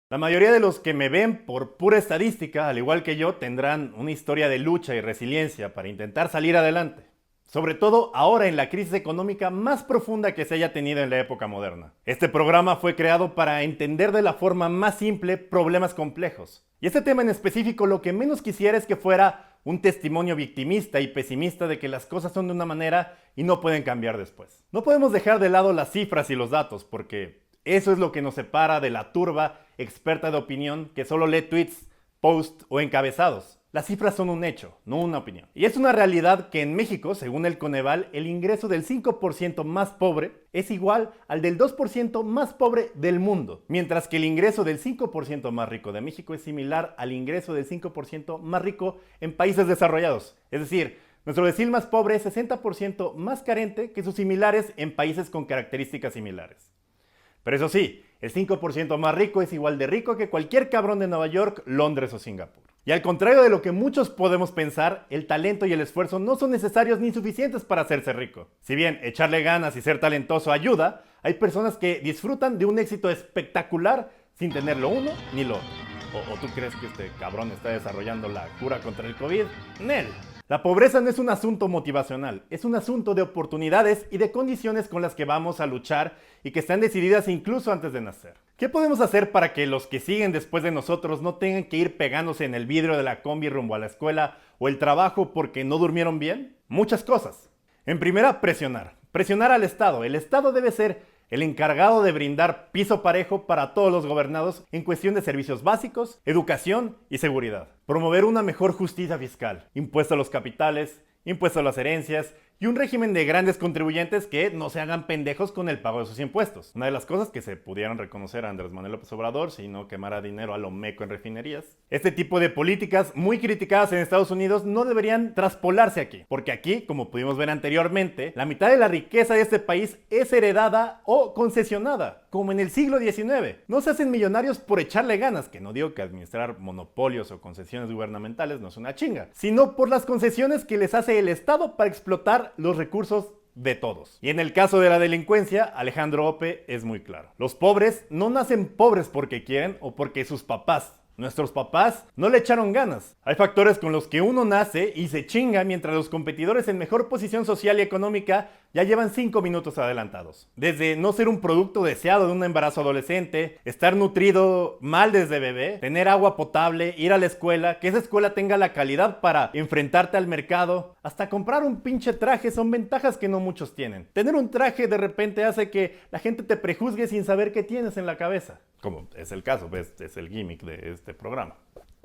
La mayoría de los que me ven por pura estadística, al igual que yo, tendrán una historia de lucha y resiliencia para intentar salir adelante. Sobre todo ahora en la crisis económica más profunda que se haya tenido en la época moderna. Este programa fue creado para entender de la forma más simple problemas complejos. Y este tema en específico lo que menos quisiera es que fuera un testimonio victimista y pesimista de que las cosas son de una manera y no pueden cambiar después. No podemos dejar de lado las cifras y los datos porque eso es lo que nos separa de la turba experta de opinión que solo lee tweets, posts o encabezados. Las cifras son un hecho, no una opinión. Y es una realidad que en México, según el Coneval, el ingreso del 5% más pobre es igual al del 2% más pobre del mundo, mientras que el ingreso del 5% más rico de México es similar al ingreso del 5% más rico en países desarrollados. Es decir, nuestro decil más pobre es 60% más carente que sus similares en países con características similares. Pero eso sí, el 5% más rico es igual de rico que cualquier cabrón de Nueva York, Londres o Singapur. Y al contrario de lo que muchos podemos pensar, el talento y el esfuerzo no son necesarios ni suficientes para hacerse rico. Si bien echarle ganas y ser talentoso ayuda, hay personas que disfrutan de un éxito espectacular sin tener lo uno ni lo otro. ¿O tú crees que este cabrón está desarrollando la cura contra el COVID? ¡Nel! La pobreza no es un asunto motivacional, es un asunto de oportunidades y de condiciones con las que vamos a luchar y que están decididas incluso antes de nacer. ¿Qué podemos hacer para que los que siguen después de nosotros no tengan que ir pegándose en el vidrio de la combi rumbo a la escuela o el trabajo porque no durmieron bien? Muchas cosas. En primera, presionar. Presionar al Estado. El Estado debe ser el encargado de brindar piso parejo para todos los gobernados en cuestión de servicios básicos, educación y seguridad. Promover una mejor justicia fiscal, impuesto a los capitales, impuesto a las herencias y un régimen de grandes contribuyentes que no se hagan pendejos con el pago de sus impuestos. Una de las cosas que se pudieran reconocer a Andrés Manuel López Obrador si no quemara dinero a lo meco en refinerías. Este tipo de políticas muy criticadas en Estados Unidos no deberían traspolarse aquí, porque aquí, como pudimos ver anteriormente, la mitad de la riqueza de este país es heredada o concesionada, como en el siglo XIX. No se hacen millonarios por echarle ganas, que no digo que administrar monopolios o concesiones gubernamentales no es una chinga, sino por las concesiones que les hace el Estado para explotar los recursos de todos. Y en el caso de la delincuencia, Alejandro Ope es muy claro. Los pobres no nacen pobres porque quieren o porque sus papás, nuestros papás, no le echaron ganas. Hay factores con los que uno nace y se chinga mientras los competidores en mejor posición social y económica ya llevan 5 minutos adelantados. Desde no ser un producto deseado de un embarazo adolescente, estar nutrido mal desde bebé, tener agua potable, ir a la escuela, que esa escuela tenga la calidad para enfrentarte al mercado, hasta comprar un pinche traje son ventajas que no muchos tienen. Tener un traje de repente hace que la gente te prejuzgue sin saber qué tienes en la cabeza. Como es el caso, es el gimmick de este programa.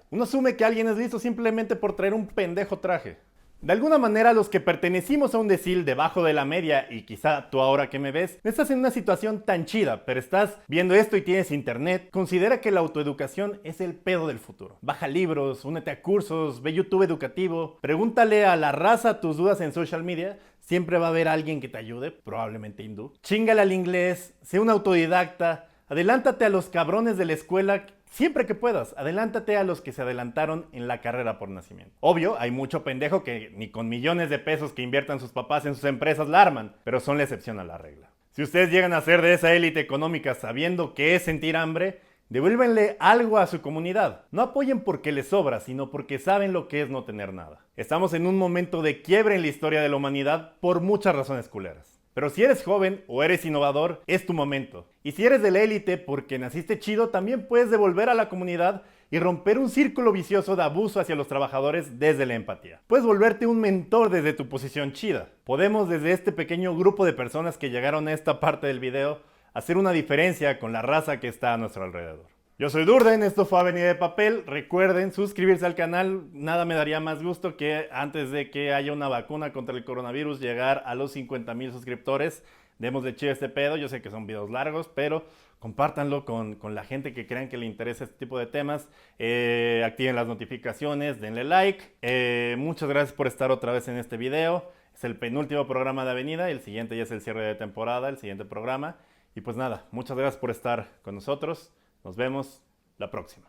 Uno asume que alguien es listo simplemente por traer un pendejo traje. De alguna manera, los que pertenecimos a un decil debajo de la media, y quizá tú ahora que me ves, no estás en una situación tan chida, pero estás viendo esto y tienes internet, considera que la autoeducación es el pedo del futuro. Baja libros, únete a cursos, ve YouTube educativo, pregúntale a la raza tus dudas en social media, siempre va a haber alguien que te ayude, probablemente hindú. Chíngale al inglés, sé un autodidacta, adelántate a los cabrones de la escuela. Siempre que puedas, adelántate a los que se adelantaron en la carrera por nacimiento. Obvio, hay mucho pendejo que ni con millones de pesos que inviertan sus papás en sus empresas la arman, pero son la excepción a la regla. Si ustedes llegan a ser de esa élite económica sabiendo qué es sentir hambre, devuélvenle algo a su comunidad. No apoyen porque les sobra, sino porque saben lo que es no tener nada. Estamos en un momento de quiebre en la historia de la humanidad por muchas razones culeras. Pero si eres joven o eres innovador, es tu momento. Y si eres de la élite porque naciste chido, también puedes devolver a la comunidad y romper un círculo vicioso de abuso hacia los trabajadores desde la empatía. Puedes volverte un mentor desde tu posición chida. Podemos desde este pequeño grupo de personas que llegaron a esta parte del video hacer una diferencia con la raza que está a nuestro alrededor. Yo soy Durden, esto fue Avenida de Papel. Recuerden suscribirse al canal, nada me daría más gusto que antes de que haya una vacuna contra el coronavirus llegar a los 50,000 suscriptores. Démosle chido a este pedo, yo sé que son videos largos, pero compártanlo con la gente que crean que le interesa este tipo de temas. Activen las notificaciones, denle like. Muchas gracias por estar otra vez en este video. Es el penúltimo programa de Avenida, el siguiente ya es el cierre de temporada, el siguiente programa. Y pues nada, muchas gracias por estar con nosotros. Nos vemos la próxima.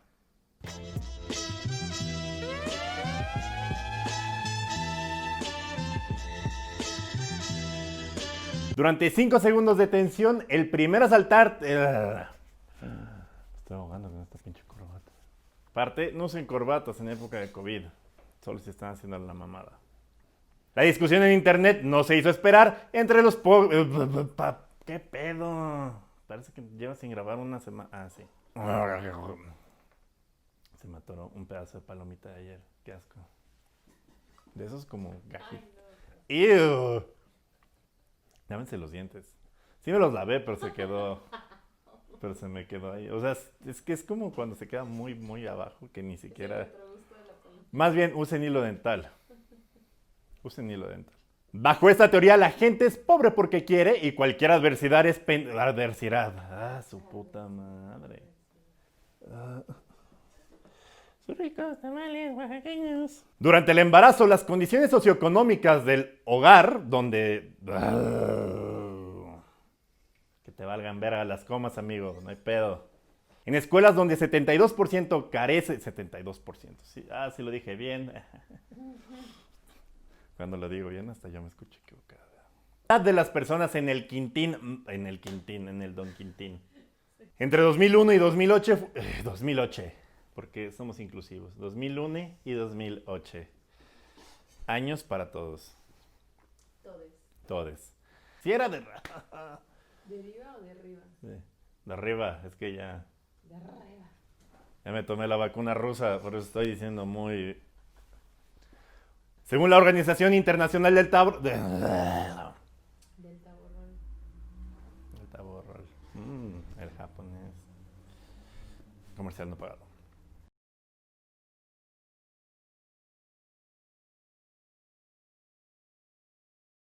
Durante 5 segundos de tensión, el primer asaltante... Estoy ahogando con esta pinche corbata. Aparte, no usen corbatas en época de COVID. Solo si están haciendo la mamada. La discusión en internet no se hizo esperar entre los ¿Qué pedo? Parece que lleva sin grabar una semana. Ah, sí. Se me atoró un pedazo de palomita de ayer. Qué asco. De esos como gajitos. ¡Ew! Lávense los dientes. Sí me los lavé, pero se quedó. Pero se me quedó ahí. O sea, es que es como cuando se queda muy, muy abajo, que ni siquiera. Más bien, usen hilo dental. Usen hilo dental. Bajo esta teoría, la gente es pobre porque quiere y cualquier adversidad es adversidad. Ah, su puta madre. Sus ricos tamales oaxaqueños. Durante el embarazo, las condiciones socioeconómicas del hogar, donde... que te valgan verga las comas, amigo, no hay pedo. En escuelas donde 72% carece... 72%, sí, sí lo dije bien. Cuando lo digo bien, hasta yo me escucho equivocado. De las personas en el Don Quintín. Entre 2001 y 2008, 2008, porque somos inclusivos. 2001 y 2008. Años para todos. Todes. Si era de... ¿De arriba o de arriba? De arriba, es que ya... De arriba. Ya me tomé la vacuna rusa, por eso estoy diciendo muy... Según la Organización Internacional del Taborrol. Del taborrol. El taborrol. El japonés. Comercial no pagado.